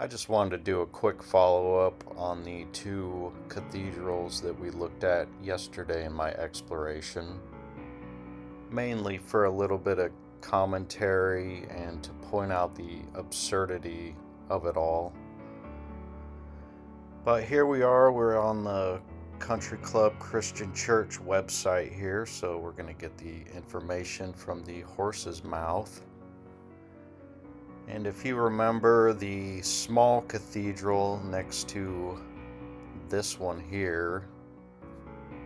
I just wanted to do a quick follow-up on the two cathedrals that we looked at yesterday in my exploration, mainly for a little bit of commentary and to point out the absurdity of it all. But here we are, we're on the Country Club Christian Church website here, so we're going to get the information from the horse's mouth. And if you remember, the small cathedral next to this one here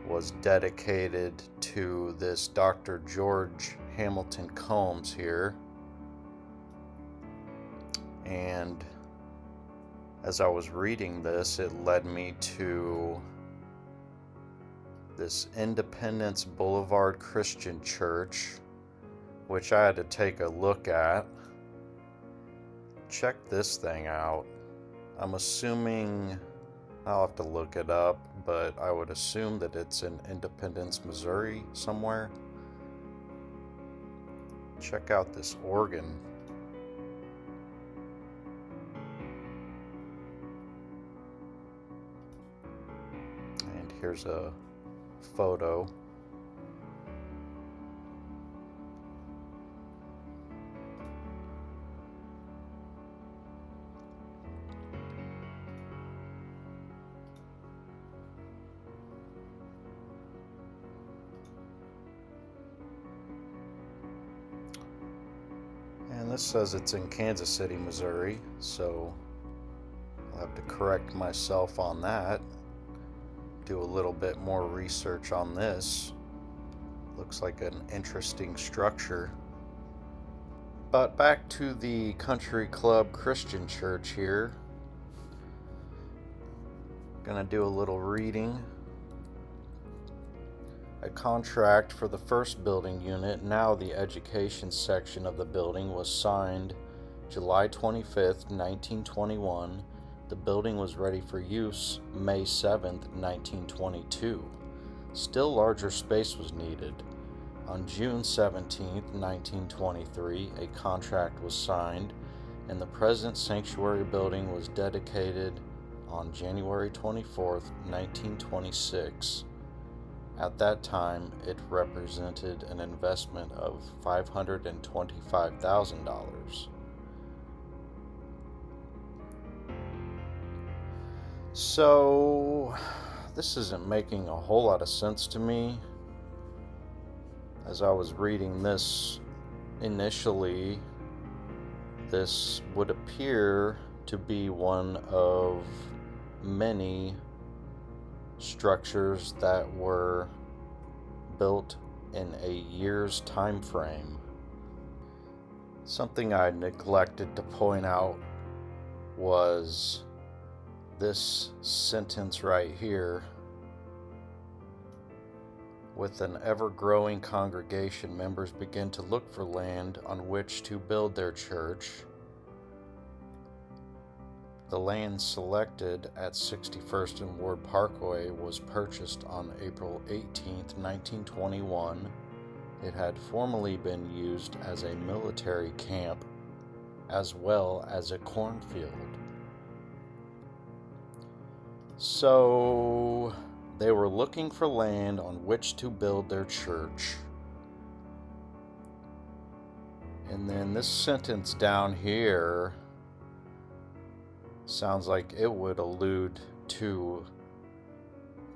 was dedicated to this Dr. George Hamilton Combs here. And as I was reading this, it led me to this Independence Boulevard Christian Church, which I had to take a look at. Check this thing out. I'm assuming, I'll have to look it up, but I would assume that it's in Independence, Missouri somewhere. Check out this organ. And here's a photo. And this says it's in Kansas City, Missouri, so I'll have to correct myself on that. Do a little bit more research on this. Looks like an interesting structure. But back to the Country Club Christian Church here. Gonna do a little reading. A contract for the first building unit, now the education section of the building, was signed July 25th, 1921. The building was ready for use May 7th, 1922. Still larger space was needed. On June 17th, 1923, a contract was signed, and the present sanctuary building was dedicated on January 24th, 1926. At that time, it represented an investment of $525,000. So, this isn't making a whole lot of sense to me. As I was reading this initially, this would appear to be one of many structures that were built in a year's time frame. Something I neglected to point out was this sentence right here. With an ever-growing congregation, members begin to look for land on which to build their church. The land selected at 61st and Ward Parkway was purchased on April 18, 1921. It had formerly been used as a military camp as well as a cornfield. So they were looking for land on which to build their church. And then this sentence down here sounds like it would allude to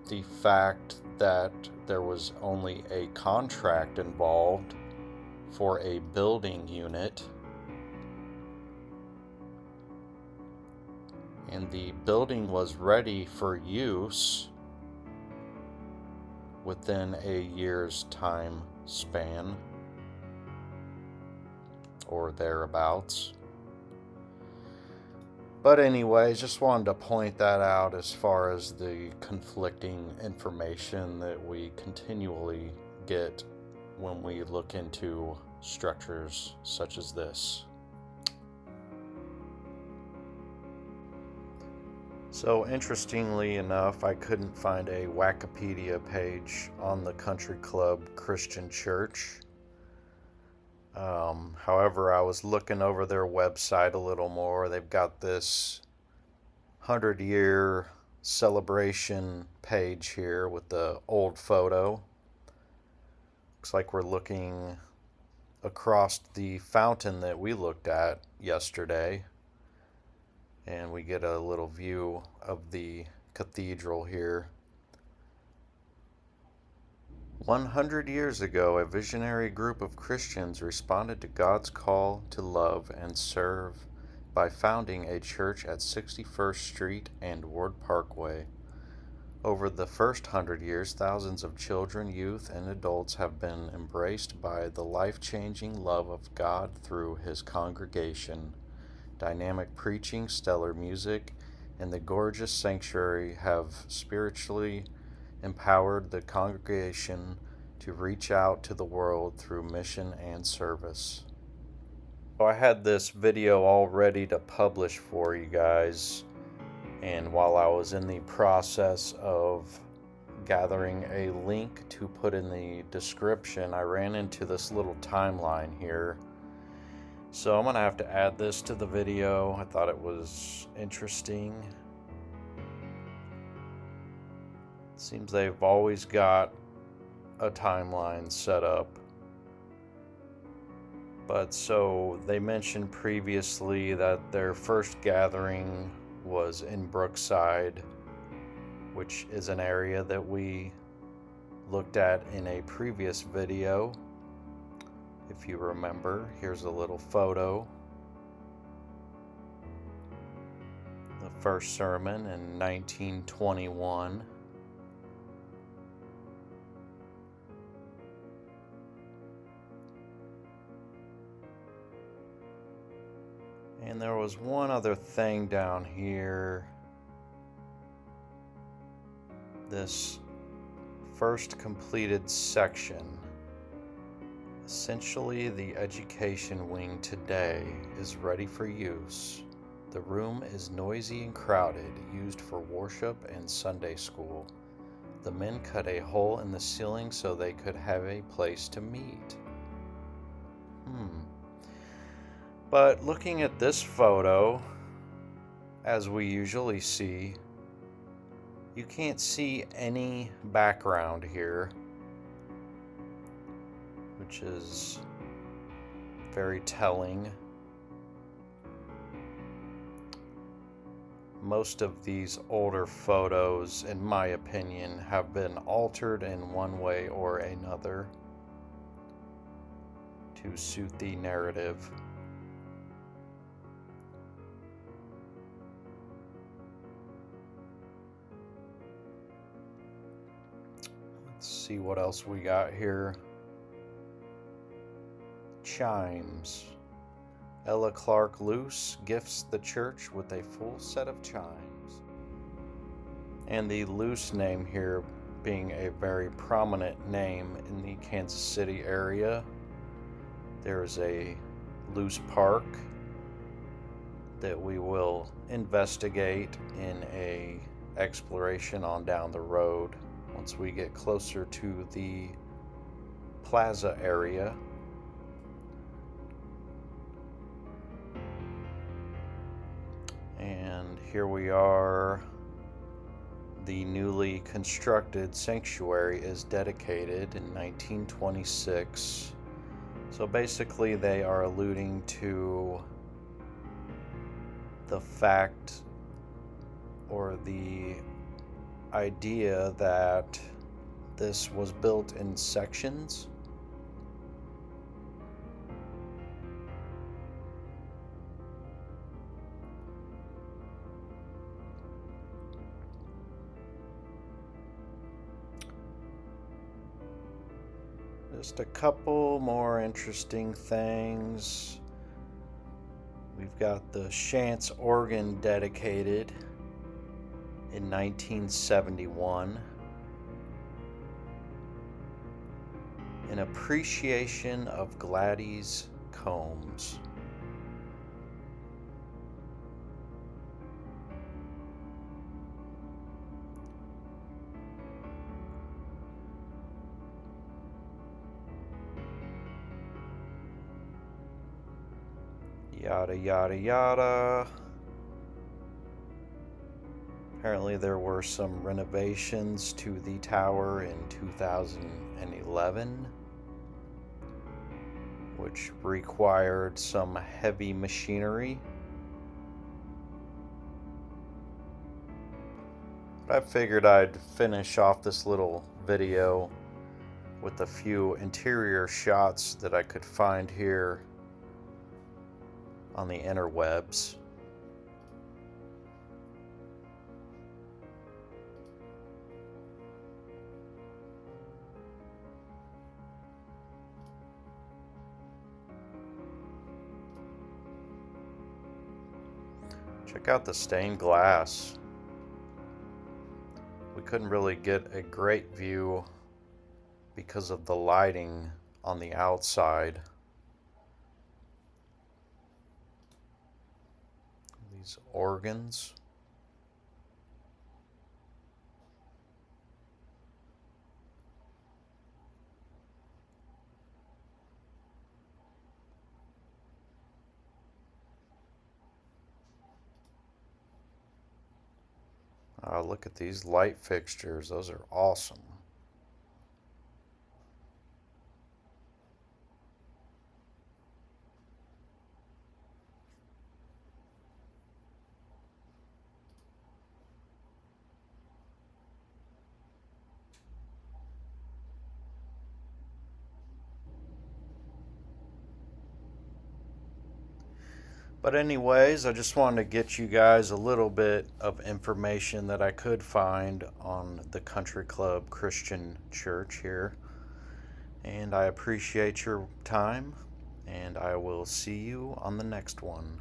the fact that there was only a contract involved for a building unit, and the building was ready for use within a year's time span or thereabouts. But anyway, just wanted to point that out as far as the conflicting information that we continually get when we look into structures such as this. So interestingly enough, I couldn't find a Wikipedia page on the Country Club Christian Church. However, I was looking over their website a little more. They've got this 100-year celebration page here with the old photo. Looks like we're looking across the fountain that we looked at yesterday, and we get a little view of the cathedral here. 100 years ago, a visionary group of Christians responded to God's call to love and serve by founding a church at 61st Street and Ward Parkway. Over the first 100 years, thousands of children, youth, and adults have been embraced by the life-changing love of God through His congregation. Dynamic preaching, stellar music, and the gorgeous sanctuary have spiritually empowered the congregation to reach out to the world through mission and service. So I had this video all ready to publish for you guys, and while I was in the process of gathering a link to put in the description, I ran into this little timeline here. So I'm gonna have to add this to the video. I thought it was interesting. Seems they've always got a timeline set up. But so they mentioned previously that their first gathering was in Brookside, which is an area that we looked at in a previous video. If you remember, here's a little photo. The first sermon in 1921. And there was one other thing down here. This first completed section. Essentially, the education wing today is ready for use. The room is noisy and crowded, used for worship and Sunday school. The men cut a hole in the ceiling so they could have a place to meet. But looking at this photo, as we usually see, you can't see any background here, which is very telling. Most of these older photos, in my opinion, have been altered in one way or another to suit the narrative. Let's see what else we got here. Chimes. Ella Clark Luce gifts the church with a full set of chimes. And the Luce name here being a very prominent name in the Kansas City area. There's a Luce Park that we will investigate in a exploration on down the road once we get closer to the plaza area. And here we are. The newly constructed sanctuary is dedicated in 1926. So basically they are alluding to the fact or the idea that this was built in sections. Just a couple more interesting things. We've got the Chance organ dedicated in 1971. An appreciation of Gladys Combs. Yada yada yada. Apparently there were some renovations to the tower in 2011, which required some heavy machinery. But I figured I'd finish off this little video with a few interior shots that I could find here on the interwebs. Check out the stained glass. We couldn't really get a great view because of the lighting on the outside. These organs. Look at these light fixtures. Those are awesome. But anyways, I just wanted to get you guys a little bit of information that I could find on the Country Club Christian Church here. And I appreciate your time, and I will see you on the next one.